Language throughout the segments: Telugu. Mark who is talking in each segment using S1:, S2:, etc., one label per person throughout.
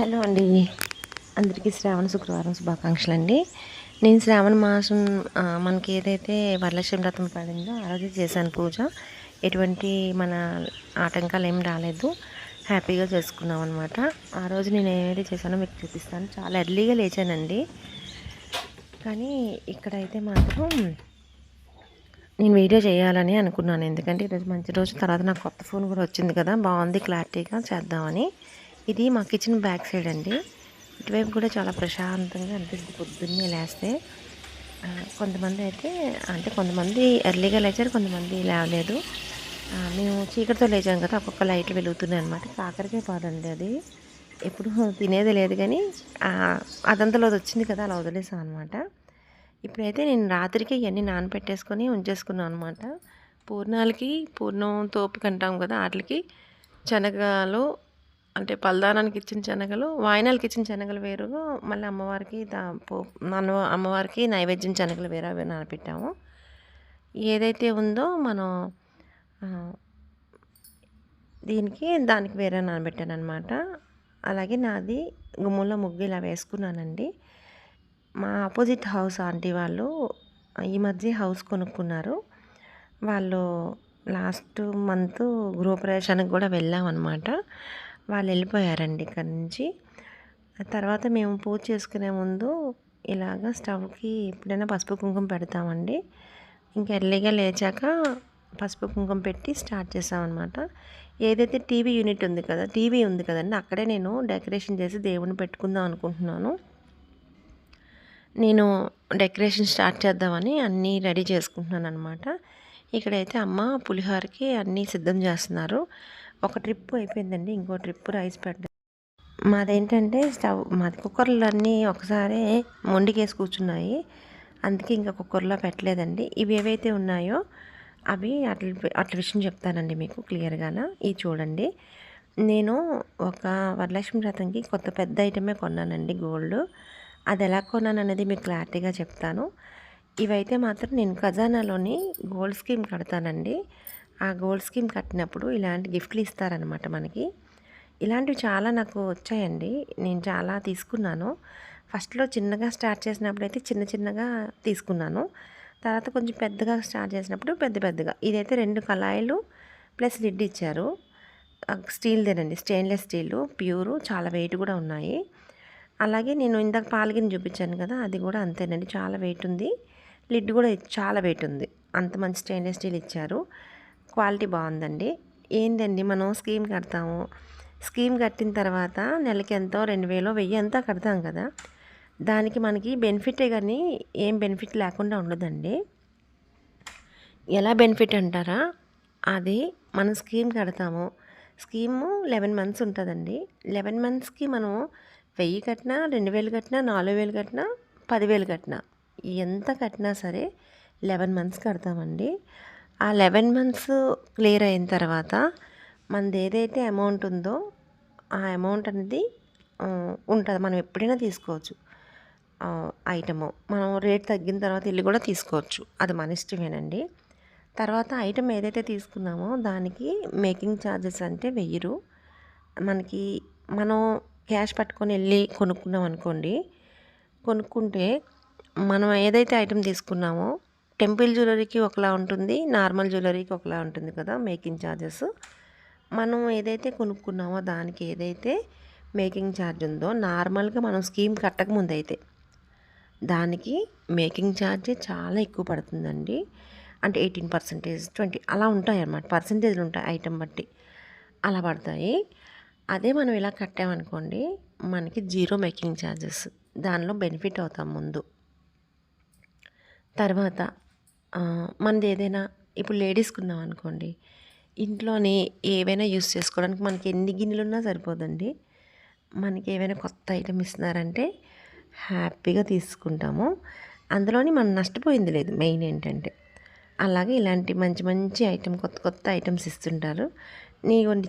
S1: హలో అండి. అందరికీ శ్రావణ శుక్రవారం శుభాకాంక్షలు అండి. నేను శ్రావణ మాసం మనకి ఏదైతే వరలక్ష్మి వ్రతం పడిందో ఆ రోజు చేశాను పూజ. ఎటువంటి మన ఆటంకాలు ఏం రాలేదు. హ్యాపీగా చేసుకున్నాం అనమాట. ఆ రోజు నేను ఏదైతే చేశానో మీకు చూపిస్తాను. చాలా ఎర్లీగా లేచానండి. కానీ ఇక్కడైతే మాత్రం నేను వీడియో చేయాలని అనుకున్నాను. ఎందుకంటే ఈరోజు మంచి రోజు. తర్వాత నాకు కొత్త ఫోన్ కూడా వచ్చింది కదా, బాగుంది, క్లారిటీగా చేద్దామని. ఇది మా కిచెన్ బ్యాక్ సైడ్ అండి. ఇటువైపు కూడా చాలా ప్రశాంతంగా అనిపిస్తుంది పొద్దున్నే లేస్తే. కొంతమంది అయితే కొంతమంది ఎర్లీగా లేచారు, కొంతమంది లేవలేదు. మేము చీకటితో లేచాం కదా, ఒక్కొక్క లైట్లు వెలుగుతున్నాయి అనమాట. కాకరకాయ పాదండి అది. ఎప్పుడు తినేది లేదు కానీ అదంతలో అది వచ్చింది కదా, అలా వదిలేసాం అనమాట. ఇప్పుడైతే నేను రాత్రికి ఇవన్నీ నానబెట్టేసుకొని ఉంచేసుకున్నాను అనమాట. పూర్ణం తోపుకి అంటాం కదా, వాటికి శనగలు అంటే పలదానానికి ఇచ్చిన శనగలు, వాయినాలకి ఇచ్చిన శనగలు వేరుగా, మళ్ళీ అమ్మవారికి నైవేద్యం శనగలు వేరే అవి నానబెట్టాము. ఏదైతే ఉందో మనం దానికి వేరే నానబెట్టాను అనమాట. అలాగే నాది గుమ్మంలో ముగ్గు ఇలా వేసుకున్నానండి. మా ఆపోజిట్ హౌస్ ఆంటీ వాళ్ళు ఈ మధ్య హౌస్ కొనుక్కున్నారు. వాళ్ళు లాస్ట్ మంత్ గృహప్రవేశానికి కూడా వెళ్ళామన్నమాట. వాళ్ళు వెళ్ళిపోయారండి ఇక్కడి నుంచి. తర్వాత మేము పూజ చేసుకునే ముందు ఇలాగ స్టవ్కి ఎప్పుడైనా పసుపు కుంకుమ పెడతామండి. ఇంకా ఎర్లీగా లేచాక పసుపు కుంకుమ పెట్టి స్టార్ట్ చేసామన్నమాట. ఏదైతే టీవీ ఉంది కదండి, అక్కడే నేను డెకరేషన్ చేసి దేవుని పెట్టుకుందాం అనుకుంటున్నాను. నేను డెకరేషన్ స్టార్ట్ చేద్దామని అన్నీ రెడీ చేసుకుంటున్నాను అనమాట. ఇక్కడైతే అమ్మ పులిహోరకి అన్నీ సిద్ధం చేస్తున్నారు. ఒక ట్రిప్ అయిపోయిందండి, ఇంకో ట్రిప్ రైస్ పెట్టడం. మాదేంటంటే మాది కుక్కర్లు అన్నీ ఒకసారి మొండికేసి కూర్చున్నాయి. అందుకే ఇంకా కుక్కర్లో పెట్టలేదండి. ఇవి ఏవైతే ఉన్నాయో అవి అట్ల విషయం చెప్తానండి మీకు క్లియర్గాన. ఇవి చూడండి, నేను ఒక వరలక్ష్మి వ్రతంకి కొత్త పెద్ద ఐటమే కొన్నానండి, గోల్డ్. అది ఎలా కొన్నాను అనేది మీకు క్లారిటీగా చెప్తాను. ఇవైతే మాత్రం నేను ఖజానాలోని గోల్డ్ స్కీమ్ కడతానండి. ఆ గోల్డ్ స్కీమ్ కట్టినప్పుడు ఇలాంటి గిఫ్ట్లు ఇస్తారనమాట మనకి. ఇలాంటివి చాలా నాకు వచ్చాయండి. నేను చాలా తీసుకున్నాను. ఫస్ట్లో చిన్నగా స్టార్ట్ చేసినప్పుడు అయితే చిన్నగా తీసుకున్నాను. తర్వాత కొంచెం పెద్దగా స్టార్ట్ చేసినప్పుడు పెద్దగా. ఇదైతే 2 కళాయిలు ప్లస్ లిడ్ ఇచ్చారు. స్టీల్దేనండి, స్టెయిన్లెస్ స్టీలు, ప్యూరు, చాలా వెయిట్ కూడా ఉన్నాయి. అలాగే నేను ఇందాక పాలగిని చూపించాను కదా, అది కూడా అంతేనండి, చాలా వెయిట్ ఉంది. లిడ్ కూడా చాలా వెయిట్ ఉంది. అంత మంచి స్టెయిన్లెస్ స్టీల్ ఇచ్చారు. క్వాలిటీ బాగుందండి. ఏంటండి, మనం స్కీమ్ కడతాము. స్కీమ్ కట్టిన తర్వాత నెలకి ఎంతో 2000 1000 ఎంతో కడతాం కదా, దానికి మనకి బెనిఫిటే కానీ ఏం బెనిఫిట్ లేకుండా ఉండదండి. ఎలా బెనిఫిట్ అంటారా, అది మనం స్కీమ్ కడతాము. స్కీము 11 మంత్స్ ఉంటుందండి. 11 మంత్స్కి మనం 1000 కట్టినా, 2000 కట్టినా, 4000 కట్టినా, 10,000 కట్టినా, ఎంత కట్టినా సరే 11 మంత్స్ కడతామండి. ఆ 11 మంత్స్ క్లియర్ అయిన తర్వాత మనది ఏదైతే అమౌంట్ ఉందో ఆ అమౌంట్ అనేది ఉంటుంది. మనం ఎప్పుడైనా తీసుకోవచ్చు ఐటము. మనం రేట్ తగ్గిన తర్వాత ఇల్లు కూడా తీసుకోవచ్చు, అది మన ఇష్టమేనండి. తర్వాత ఐటమ్ ఏదైతే తీసుకున్నామో దానికి మేకింగ్ ఛార్జెస్ అంటే 1000. మనం క్యాష్ పట్టుకొని వెళ్ళి కొనుక్కున్నాం అనుకోండి, కొనుక్కుంటే మనం ఏదైతే ఐటమ్ తీసుకున్నామో టెంపుల్ జ్యువెలరీకి ఒకలా ఉంటుంది, నార్మల్ జ్యువెలరీకి ఒకలా ఉంటుంది కదా మేకింగ్ ఛార్జెస్. మనం ఏదైతే కొనుక్కున్నామో దానికి ఏదైతే మేకింగ్ ఛార్జ్ ఉందో, నార్మల్గా మనం స్కీమ్ కట్టకముందు అయితే దానికి మేకింగ్ ఛార్జ్ చాలా ఎక్కువ పడుతుందండి. అంటే 18%, 20 అలా ఉంటాయి అన్నమాట. పర్సంటేజ్లు ఉంటాయి ఐటమ్ బట్టి, అలా పడతాయి. అదే మనం ఇలా కట్టామనుకోండి, మనకి 0 మేకింగ్ ఛార్జెస్. దానిలో బెనిఫిట్ అవుతాం ముందు. తర్వాత మనది ఏదైనా ఇప్పుడు లేడీస్కి ఉన్నాం అనుకోండి, ఇంట్లోని ఏవైనా యూస్ చేసుకోవడానికి మనకి ఎన్ని గిన్నెలు ఉన్నా సరిపోదండి. మనకి ఏవైనా కొత్త ఐటమ్ ఇస్తున్నారంటే హ్యాపీగా తీసుకుంటాము. అందులోని మనం నష్టపోయింది లేదు, మెయిన్ ఏంటంటే. అలాగే ఇలాంటి మంచి ఐటమ్, కొత్త ఐటమ్స్ ఇస్తుంటారు.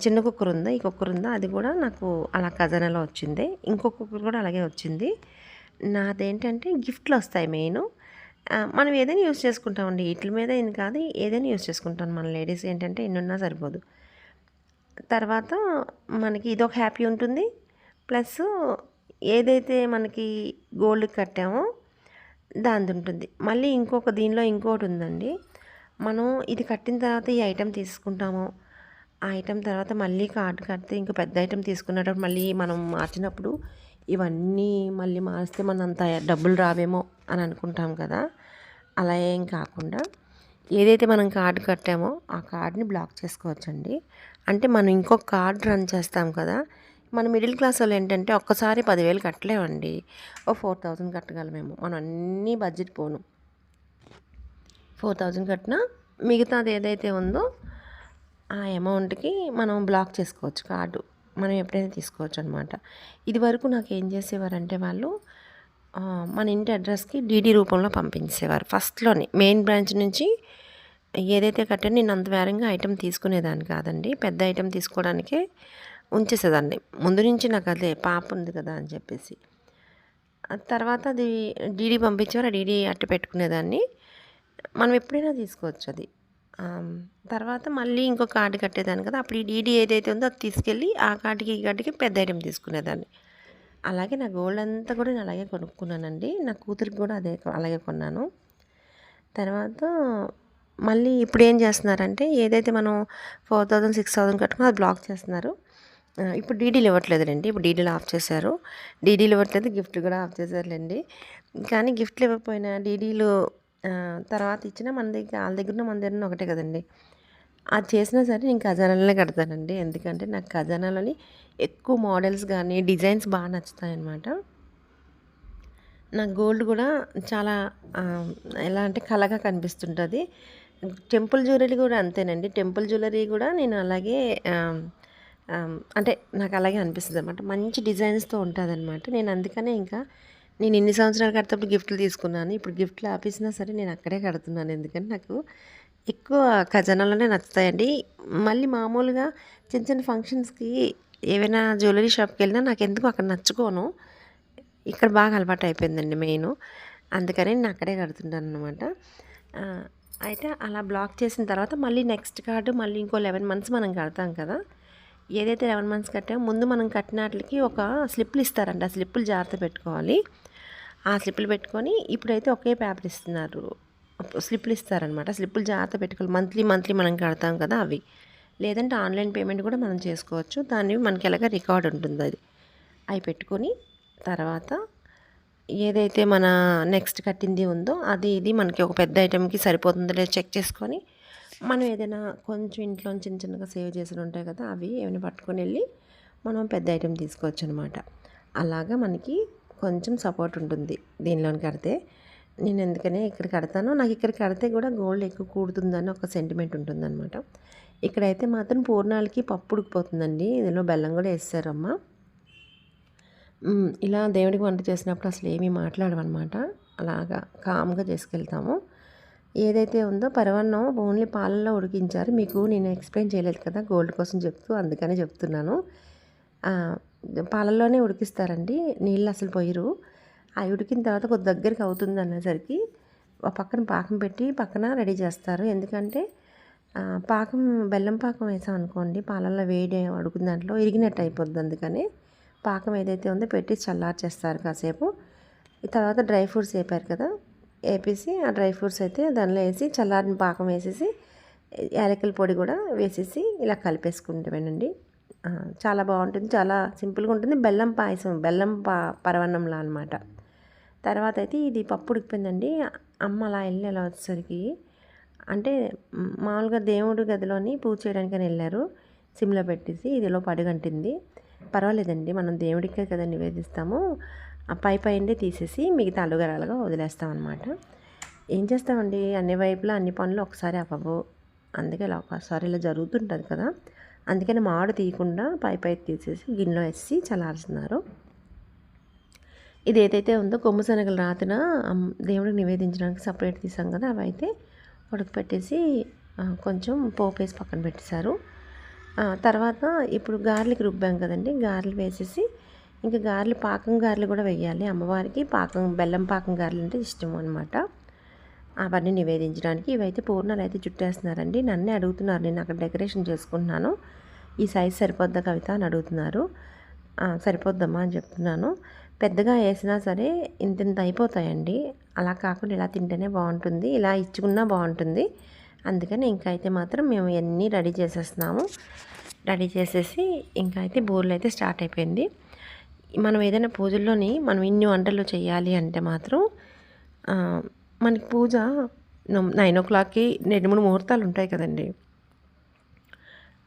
S1: చిన్న కుక్కర్ ఉందా, ఈ కుక్కర్ ఉందా, అది కూడా నాకు అలా ఖజానాలో వచ్చింది. ఇంకొక కుక్కర్ కూడా అలాగే వచ్చింది. నాదేంటంటే గిఫ్ట్లు వస్తాయి మెయిన్. మనం ఏదైనా యూస్ చేసుకుంటామండి, వీటి మీద ఏం కాదు, ఏదైనా యూస్ చేసుకుంటాం. మన లేడీస్ ఏంటంటే ఎన్నున్నా సరిపోదు. తర్వాత మనకి ఇదొక హ్యాపీ ఉంటుంది, ప్లస్ ఏదైతే మనకి గోల్డ్ కట్టామో దానిది ఉంటుంది. మళ్ళీ దీనిలో ఇంకోటి ఉందండి. మనం ఇది కట్టిన తర్వాత ఈ ఐటెం తీసుకుంటాము. ఆ ఐటెం తర్వాత మళ్ళీ కార్డ్ కడితే ఇంకో పెద్ద ఐటెం తీసుకునేటప్పుడు మళ్ళీ మనం మార్చినప్పుడు ఇవన్నీ మళ్ళీ మారిస్తే మనంత డబ్బులు రావేమో అని అనుకుంటాం కదా. అలా ఏం కాకుండా ఏదైతే మనం కార్డ్ కట్టామో ఆ కార్డ్ని బ్లాక్ చేసుకోవచ్చండి. అంటే మనం ఇంకొక కార్డ్ రన్ చేస్తాం కదా. మన మిడిల్ క్లాస్ వాళ్ళు ఏంటంటే ఒక్కసారి 10,000 కట్టలేమండి. ఓ 4,000 కట్టగలమేమో. మనం అన్నీ బడ్జెట్ పోను 4,000 కట్టినా మిగతాది ఏదైతే ఉందో ఆ అమౌంట్కి మనం బ్లాక్ చేసుకోవచ్చు కార్డు. మనం ఎప్పుడైనా తీసుకోవచ్చు అనమాట. ఇది వరకు నాకు ఏం చేసేవారంటే వాళ్ళు మన ఇంటి అడ్రస్కి డీడీ రూపంలో పంపించేవారు. ఫస్ట్లోనే మెయిన్ బ్రాంచ్ నుంచి ఏదైతే కట్టానో నేను అంత వేరంగా ఐటెం తీసుకునేదాన్ని కాదండి. పెద్ద ఐటెం తీసుకోవడానికే ఉంచేసేదాన్ని. ముందు నుంచి నాకు అదే పాప ఉంది కదా అని చెప్పేసి. తర్వాత అది డీడీ పంపించేవారు. ఆ డీడీ అట్ట పెట్టుకునేదాన్ని. మనం ఎప్పుడైనా తీసుకోవచ్చు అది. తర్వాత మళ్ళీ ఇంకో కార్డు కట్టేదాన్ని కదా. అప్పుడు ఈ డీడీ ఏదైతే ఉందో అది తీసుకెళ్ళి ఆ కార్డుకి ఈ కార్డుకి పెద్ద ఐటెం తీసుకునేదాన్ని. అలాగే నా గోల్డ్ అంతా కూడా నేను అలాగే కొనుక్కున్నానండి. నా కూతురికి కూడా అలాగే కొన్నాను. తర్వాత మళ్ళీ ఇప్పుడు ఏం చేస్తున్నారంటే ఏదైతే మనం 4,000 6,000 కట్టుకుని అది బ్లాక్ చేస్తున్నారు. ఇప్పుడు డీడీలు ఇవ్వట్లేదులేండి. ఇప్పుడు డీడీలు ఆఫ్ చేశారు. డీడీలు ఇవ్వట్లేదు, గిఫ్ట్ కూడా ఆఫ్ చేశారులేండి. కానీ గిఫ్ట్లు ఇవ్వకపోయినా డీడీలు తర్వాత ఇచ్చినా వాళ్ళ దగ్గర మన దగ్గర ఒకటే కదండి. అది చేసినా సరే నేను ఖజానాలోనే కడతానండి. ఎందుకంటే నాకు ఖజానాలోని ఎక్కువ మోడల్స్ కానీ డిజైన్స్ బాగా నచ్చుతాయన్నమాట. నాకు గోల్డ్ కూడా చాలా ఎలా అంటే కళగా కనిపిస్తుంటుంది. టెంపుల్ జ్యువెలరీ కూడా అంతేనండి. టెంపుల్ జ్యువెలరీ కూడా నేను అలాగే అంటే నాకు అలాగే అనిపిస్తుంది అనమాట. మంచి డిజైన్స్తో ఉంటుందన్నమాట. నేను అందుకనే నేను ఇన్ని సంవత్సరాలు కడతప్పుడు గిఫ్ట్లు తీసుకున్నాను. ఇప్పుడు గిఫ్ట్లు ఆపేసినా సరే నేను అక్కడే కడుతున్నాను. ఎందుకంటే నాకు ఎక్కువ ఖజానాలోనే నచ్చుతాయండి. మళ్ళీ మామూలుగా చిన్న చిన్న ఫంక్షన్స్కి ఏవైనా జ్యువెలరీ షాప్కి వెళ్ళినా నాకు ఎందుకు అక్కడ నచ్చుకోను. ఇక్కడ బాగా అలవాటు అయిపోయిందండి మెయిన్. అందుకని నేను అక్కడే కడుతుంటాను అనమాట. అయితే అలా బ్లాక్ చేసిన తర్వాత మళ్ళీ నెక్స్ట్ కార్డు మళ్ళీ ఇంకో 11 మంత్స్ మనం కడతాం కదా. ఏదైతే 11 మంత్స్ కట్టామో ముందు మనం కట్టినట్లకి ఒక స్లిప్లు ఇస్తారండి. ఆ స్లిప్పులు జాగ్రత్త పెట్టుకోవాలి. ఆ స్లిప్పులు పెట్టుకొని ఇప్పుడైతే ఒకే పేపర్ ఇస్తున్నారు. స్లిప్పులు ఇస్తారనమాట. స్లిప్పులు జాగ్రత్త పెట్టుకోవాలి. మంత్లీ మనం కడతాం కదా అవి. లేదంటే ఆన్లైన్ పేమెంట్ కూడా మనం చేసుకోవచ్చు. దాన్ని మనకి ఎలాగ రికార్డ్ ఉంటుంది అది. అవి పెట్టుకొని తర్వాత ఏదైతే మన నెక్స్ట్ కట్టింది ఉందో ఇది మనకి ఒక పెద్ద ఐటెంకి సరిపోతుందో లేదో చెక్ చేసుకొని మనం ఏదైనా కొంచెం ఇంట్లో చిన్నగా సేవ్ చేసి ఉంటాయి కదా అవి ఏమైనా పట్టుకొని వెళ్ళి మనం పెద్ద ఐటెం తీసుకోవచ్చు అనమాట. అలాగా మనకి కొంచెం సపోర్ట్ ఉంటుంది దీనిలోని కడితే. నేను ఎందుకనే ఇక్కడ కడతానో నాకు ఇక్కడ కడితే కూడా గోల్డ్ ఎక్కువ కూడుతుందని ఒక సెంటిమెంట్ ఉంటుందన్నమాట. ఇక్కడైతే మాత్రం పూర్ణాలకి పప్పు ఉడికిపోతుందండి. ఇందులో బెల్లం కూడా వేస్తారమ్మ. ఇలా దేవుడికి వంట చేసినప్పుడు అసలు ఏమీ మాట్లాడమన్నమాట. అలాగా కామ్గా చేసుకెళ్తాము. ఏదైతే ఉందో పరమాన్నం ఓన్లీ పాలల్లో ఉడికించారు. మీకు నేను ఎక్స్ప్లెయిన్ చేయలేదు కదా గోల్డ్ కోసం అందుకనే చెప్తున్నాను. పాలల్లోనే ఉడికిస్తారండి. నీళ్ళు అసలు పోయరు. అవి ఉడికిన తర్వాత కొద్ది దగ్గరికి అవుతుంది అనేసరికి పక్కన పాకం పెట్టి పక్కన రెడీ చేస్తారు. ఎందుకంటే బెల్లం పాకం వేసాం అనుకోండి పాలల్లో వేడి అడుగుతున్న దాంట్లో ఇరిగినట్టు అయిపోద్ది. అందుకని పాకం ఏదైతే ఉందో పెట్టి చల్లార్చేస్తారు కాసేపు. తర్వాత డ్రై ఫ్రూట్స్ వేపారు కదా వేపేసి ఆ డ్రై ఫ్రూట్స్ అయితే దానిలో వేసి చల్లారిన పాకం వేసేసి యాలకుల పొడి కూడా వేసేసి ఇలా కలిపేసుకుంటామేనండి. చాలా బాగుంటుంది. చాలా సింపుల్గా ఉంటుంది. బెల్లం పాయసం పరవన్నంలా అనమాట. తర్వాత అయితే ఇది పప్పు ఉడికిపోయిందండి. అమ్మ అలా అలా వచ్చేసరికి అంటే మామూలుగా దేవుడి గదిలోని పూజ చేయడానికని వెళ్ళారు. సిమ్లో పెట్టేసి ఇదిలో పడిగంటింది. పర్వాలేదండి మనం దేవుడికే కదా నివేదిస్తాము. ఆ పైనే తీసేసి మిగతా అలుగరాలుగా వదిలేస్తామన్నమాట. ఏం చేస్తామండి అన్ని వైపులా అన్ని పనులు ఒకసారి అవ్వవు. అందుకే ఇలా ఒకసారి ఇలా జరుగుతుంటుంది కదా. అందుకని మాడు తీయకుండా పై తీసేసి గిన్నెలో వేసి చల్లారుస్తున్నారు. ఇది ఏదైతే ఉందో కొమ్ము శనగలు రాత్రిన దేవుడికి నివేదించడానికి సపరేట్ తీసాం కదా అవి అయితే ఉడకపెట్టేసి కొంచెం పోపు వేసి పక్కన పెట్టేశారు. తర్వాత ఇప్పుడు గారెలకి రుబ్బాం కదండి. గారెలు వేసేసి ఇంకా గారెలు కూడా వేయాలి. అమ్మవారికి బెల్లం పాకం గారెలు అంటే ఇష్టం అనమాట. అవన్నీ నివేదించడానికి ఇవైతే పూర్ణాలు అయితే చుట్టేస్తున్నారండి. నన్నే అడుగుతున్నారు. నేను అక్కడ డెకరేషన్ చేసుకుంటున్నాను. ఈ సైజ్ సరిపోద్దా కవిత అని అడుగుతున్నారు. సరిపోద్దమ్మా అని చెప్తున్నాను. పెద్దగా వేసినా సరే ఇంతింత అయిపోతాయండి. అలా కాకుండా ఇలా తింటేనే బాగుంటుంది, ఇలా ఇచ్చుకున్నా బాగుంటుంది. అందుకని ఇంకా అయితే మాత్రం మేము ఇవన్నీ రెడీ చేసేస్తున్నాము. రెడీ చేసేసి ఇంకా అయితే బూరెలు అయితే స్టార్ట్ అయిపోయింది. మనం ఏదైనా పూజల్లోని మనం ఇన్ని వంటలు చేయాలి అంటే మాత్రం మనకి పూజ 9:00కి 2-3 ముహూర్తాలు ఉంటాయి కదండి.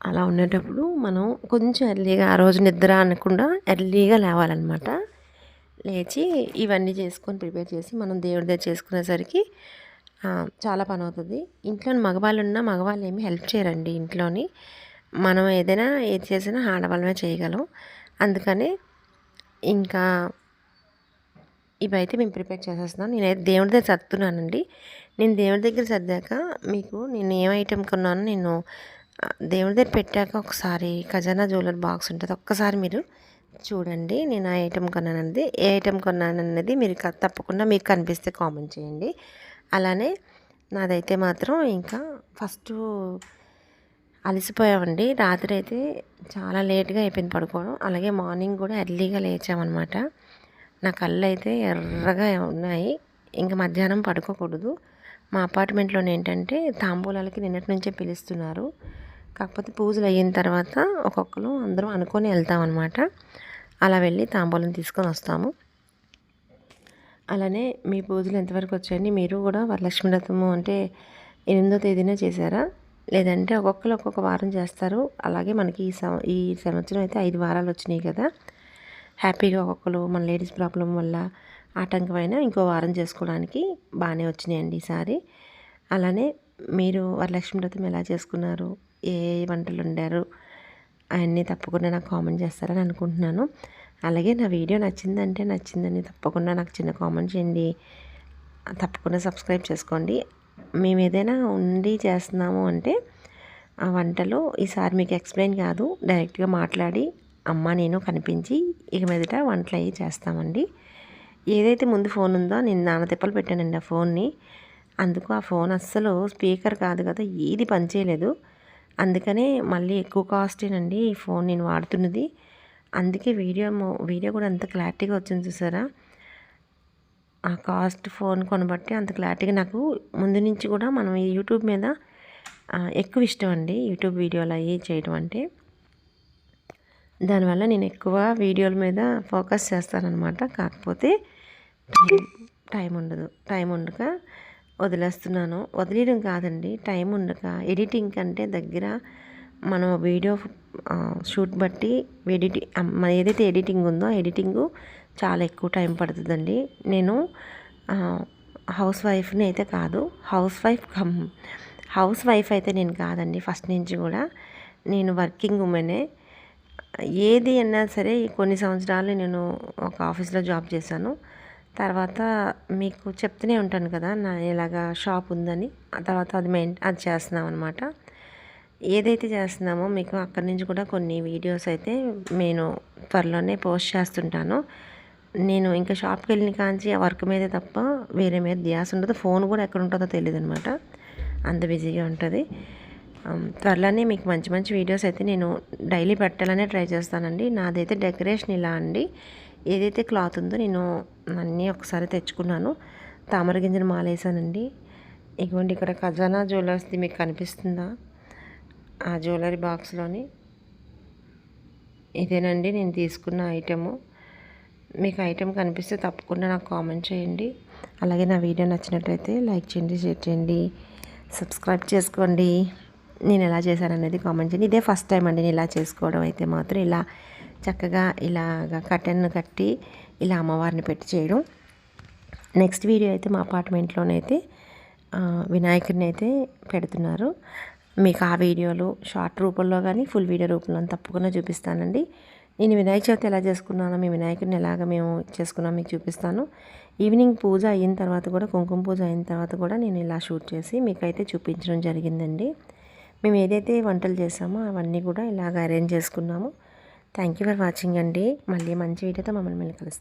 S1: అలా ఉండేటప్పుడు మనం కొంచెం ఎర్లీగా, ఆ రోజు నిద్ర అనకుండా ఎర్లీగా లేవాలన్నమాట. లేచి ఇవన్నీ చేసుకొని ప్రిపేర్ చేసి మనం దేవుడి దగ్గర చేసుకునేసరికి చాలా పని అవుతుంది. ఇంట్లో మగవాళ్ళు ఏమి హెల్ప్ చేయరండి ఇంట్లోని. మనం ఏదైనా ఏది చేసినా ఆడవాళ్ళమే చేయగలం. అందుకని ఇంకా ఇవైతే మేము ప్రిపేర్ చేసేస్తున్నాం. నేనైతే దేవుడి దగ్గర సర్దుతున్నానండి. నేను దేవుడి దగ్గర సర్దాక మీకు నేను ఏం ఐటెం కొన్నానో నేను దేవుడి దగ్గర పెట్టాక ఒకసారి ఖజానా జ్యువెలరీ బాక్స్ ఉంటుంది, ఒక్కసారి మీరు చూడండి. నేను ఆ ఐటెం కొన్నానన్నది, ఏ ఐటెం కొన్నానన్నది మీరు తప్పకుండా మీకు కనిపిస్తే కామెంట్ చేయండి. అలానే నాదైతే మాత్రం ఇంకా ఫస్ట్ అలసిపోయామండి. రాత్రి అయితే చాలా లేట్గా అయిపోయింది పడుకోవడం. అలాగే మార్నింగ్ కూడా ఎర్లీగా లేచామన్నమాట. నా కళ్ళు అయితే ఎర్రగా ఉన్నాయి. ఇంకా మధ్యాహ్నం పడుకోకూడదు. మా అపార్ట్మెంట్లోనే ఏంటంటే తాంబూలాలకి నిన్నటి నుంచే పిలుస్తున్నారు. కాకపోతే పూజలు అయిన తర్వాత ఒక్కొక్కరు అందరం అనుకొని వెళ్తామన్నమాట. అలా వెళ్ళి తాంబూలం తీసుకొని వస్తాము. అలానే మీ పూజలు ఎంతవరకు వచ్చాయండి? మీరు కూడా వరలక్ష్మి వ్రతము అంటే 8వ తేదీన చేశారా, లేదంటే ఒక్కొక్కరు ఒక్కొక్క వారం చేస్తారు? అలాగే మనకి ఈ సంవత్సరం అయితే 5 వారాలు వచ్చినాయి కదా. హ్యాపీగా ఒక్కొక్కరు మన లేడీస్ ప్రాబ్లం వల్ల ఆటంకమైన ఇంకో వారం చేసుకోవడానికి బాగానే వచ్చినాయండి ఈసారి. అలానే మీరు వరలక్ష్మి వ్రతం ఎలా చేసుకున్నారు, ఏ వంటలు వండారు అవన్నీ తప్పకుండా నాకు కామెంట్ చేస్తారని అనుకుంటున్నాను. అలాగే నా వీడియో నచ్చిందని తప్పకుండా నాకు చిన్న కామెంట్ చేయండి. తప్పకుండా సబ్స్క్రైబ్ చేసుకోండి. మేము ఏదైనా ఉండి చేస్తున్నాము అంటే ఆ వంటలు ఈసారి మీకు ఎక్స్ప్లెయిన్ కాదు, డైరెక్ట్గా మాట్లాడి అమ్మ నేను కనిపించి ఇక మీదట వంటలు అవి చేస్తామండి. ఏదైతే ముందు ఫోన్ ఉందో నేను నాన్న తిప్పలు పెట్టానండి ఆ ఫోన్ని. అందుకు ఆ ఫోన్ అస్సలు స్పీకర్ కాదు కదా, ఏది పనిచేయలేదు. అందుకనే మళ్ళీ ఎక్కువ కాస్టేనండి ఈ ఫోన్ నేను వాడుతున్నది. అందుకే వీడియో కూడా అంత క్లారిటీగా వచ్చింది చూసారా. ఆ కాస్ట్ ఫోన్ కొనబట్టి అంత క్లారిటీగా నాకు ముందు నుంచి కూడా మనం ఈ యూట్యూబ్ మీద ఎక్కువ ఇష్టం అండి, యూట్యూబ్ వీడియోలు అవి చేయడం అంటే. దానివల్ల నేను ఎక్కువ వీడియోల మీద ఫోకస్ చేస్తానన్నమాట. కాకపోతే టైం ఉండక వదిలేస్తున్నాను. వదిలేయడం కాదండి, టైం ఉండక ఎడిటింగ్ కంటే దగ్గర మనం వీడియో షూట్ బట్టి మన ఏదైతే ఎడిటింగ్ ఉందో ఎడిటింగు చాలా ఎక్కువ టైం పడుతుందండి. నేను హౌస్ వైఫ్ని అయితే కాదు, హౌస్ వైఫ్ అయితే నేను కాదండి. ఫస్ట్ నుంచి కూడా నేను వర్కింగ్ ఉమెనే. ఏది అన్నా సరే కొన్ని సంవత్సరాలు నేను ఒక ఆఫీస్లో జాబ్ చేశాను. తర్వాత మీకు చెప్తూనే ఉంటాను కదా నా ఇలాగా షాప్ ఉందని. ఆ తర్వాత అది చేస్తున్నాం అనమాట. ఏదైతే చేస్తున్నామో మీకు అక్కడి నుంచి కూడా కొన్ని వీడియోస్ అయితే నేను త్వరలోనే పోస్ట్ చేస్తుంటాను. నేను ఇంకా షాప్కి వెళ్ళిన కాంచి ఆ వర్క్ మీదే తప్ప వేరే మీద ధ్యాస ఉండదు. ఫోన్ కూడా ఎక్కడ ఉంటుందో తెలియదు అనమాట, అంత బిజీగా ఉంటుంది. త్వరలోనే మీకు మంచి మంచి వీడియోస్ అయితే నేను డైలీ పెట్టాలనే ట్రై చేస్తానండి. నాదైతే డెకరేషన్ ఇలా అండి. ఏదైతే క్లాత్ ఉందో నేను అన్నీ ఒకసారి తెచ్చుకున్నాను. తామర గింజలు మాలేసానండి. ఇదిగోండి ఇక్కడ ఖజానా జ్యువెలర్స్ది మీకు కనిపిస్తుందా, ఆ జ్యువెలరీ బాక్స్లోని ఇదేనండి నేను తీసుకున్న ఐటెము. మీకు ఐటెం కనిపిస్తే తప్పకుండా నాకు కామెంట్ చేయండి. అలాగే నా వీడియో నచ్చినట్లయితే లైక్ చేయండి, షేర్ చేయండి, సబ్స్క్రైబ్ చేసుకోండి. నేను ఎలా చేశాననేది కామెంట్ చేయండి. ఇదే ఫస్ట్ టైం అండి నేను ఇలా చేసుకోవడం. అయితే మాత్రం ఇలా చక్కగా ఇలాగా కర్టెన్ కట్టి ఇలా అమ్మవారిని పెట్టి చేయడం. నెక్స్ట్ వీడియో అయితే మా అపార్ట్మెంట్లోనైతే వినాయకుడిని అయితే పెడుతున్నారు. మీకు ఆ వీడియోలు షార్ట్ రూపంలో కానీ ఫుల్ వీడియో రూపంలో తప్పకుండా చూపిస్తానండి. నేను వినాయక చవితి ఎలా చేసుకున్నానో, మీ వినాయకుడిని ఎలాగ మేము చేసుకున్నామో మీకు చూపిస్తాను. ఈవినింగ్ పూజ అయిన తర్వాత కూడా, కుంకుమ పూజ అయిన తర్వాత కూడా నేను ఇలా షూట్ చేసి మీకైతే చూపించడం జరిగిందండి. మేము ఏదైతే వంటలు చేసామో అవన్నీ కూడా ఇలాగ అరేంజ్ చేసుకున్నాము. థ్యాంక్ యూ ఫర్ వాచింగ్ అండి. మళ్ళీ మంచి వీడియోతో మమ్మల్ని కలుస్తాం.